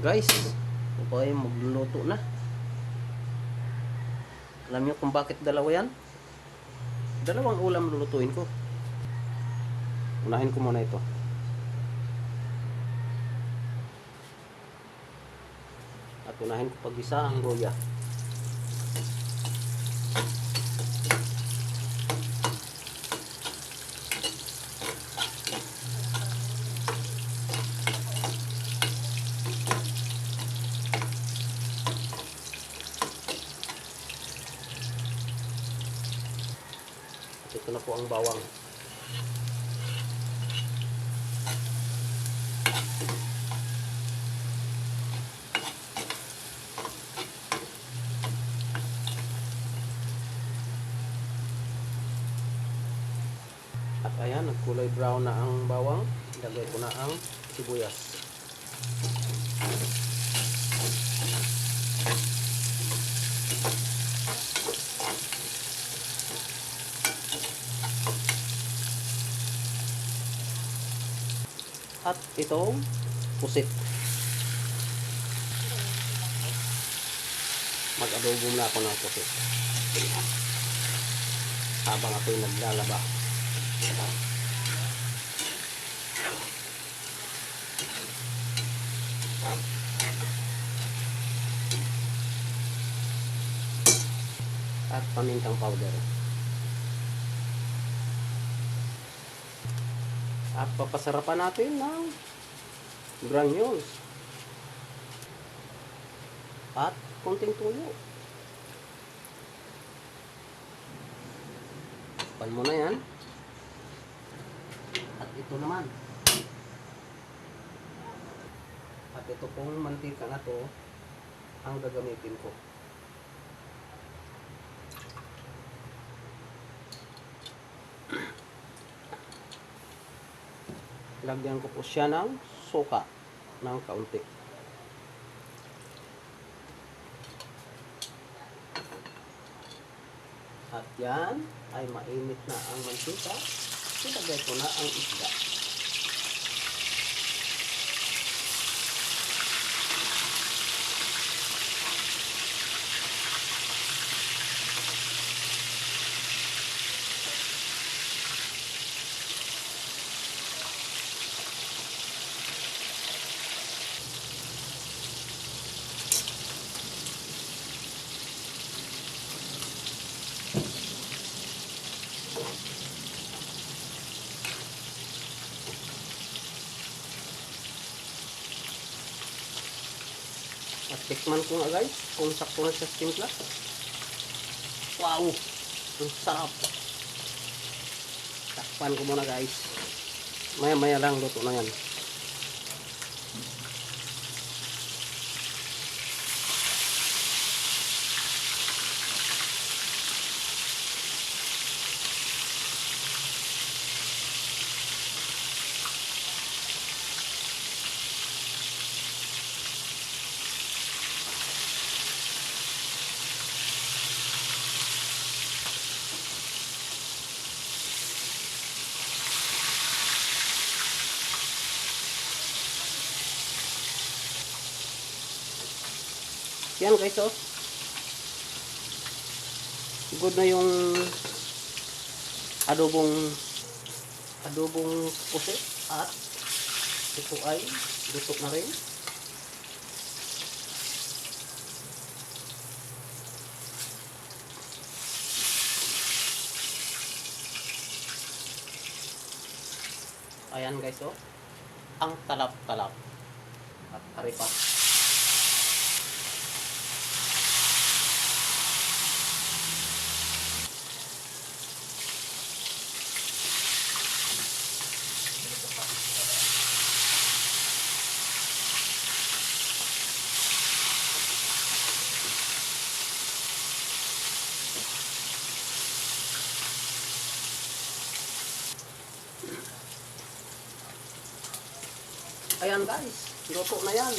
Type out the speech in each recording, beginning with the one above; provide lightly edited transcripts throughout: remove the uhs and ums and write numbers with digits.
Guys, ito ay magluluto na. Alam niyo kung bakit dalawa yan? Dalawang ulam lulutuin ko. Unahin ko muna ito. At unahin ko pag-isa ang luya. Ito na po ang bawang. At ayan, nagkulay brown na ang bawang. Ilagay ko na ang sibuyas. At itong pusit. Mag-adobo na ako ng pusit habang ako'y naglalaba. At pamintang powder. At papasarapan natin ng granules at konting tuyo. Pan mo na yan. At ito naman. At ito pong mantika na to ang gagamitin ko. Lagyan ko po siya ng suka ng kaunti. At yan ay mainit na ang mantika. Ilagay ko na ang isda. At tikman ko nga guys kung sakto na siya sa timpla. Wow! Ang sarap! Takpan ko muna guys. Maya maya lang luto na yan. Yan guys, oh. Good na yung adobong pusit at ito ay luto na rin. Ayan guys, oh. Ang talap-talap at aripa. Ayan guys, luto na yan.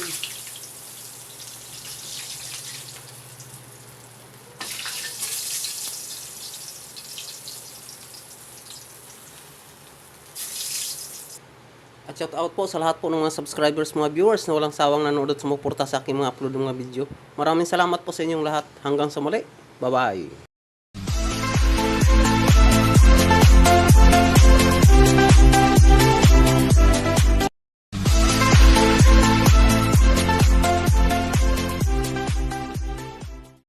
At shout out po sa lahat po ng mga subscribers, mga viewers na walang sawang nanonood at sumuporta sa aking mga upload ng mga video. Maraming salamat po sa inyong lahat. Hanggang sa muli. Bye-bye.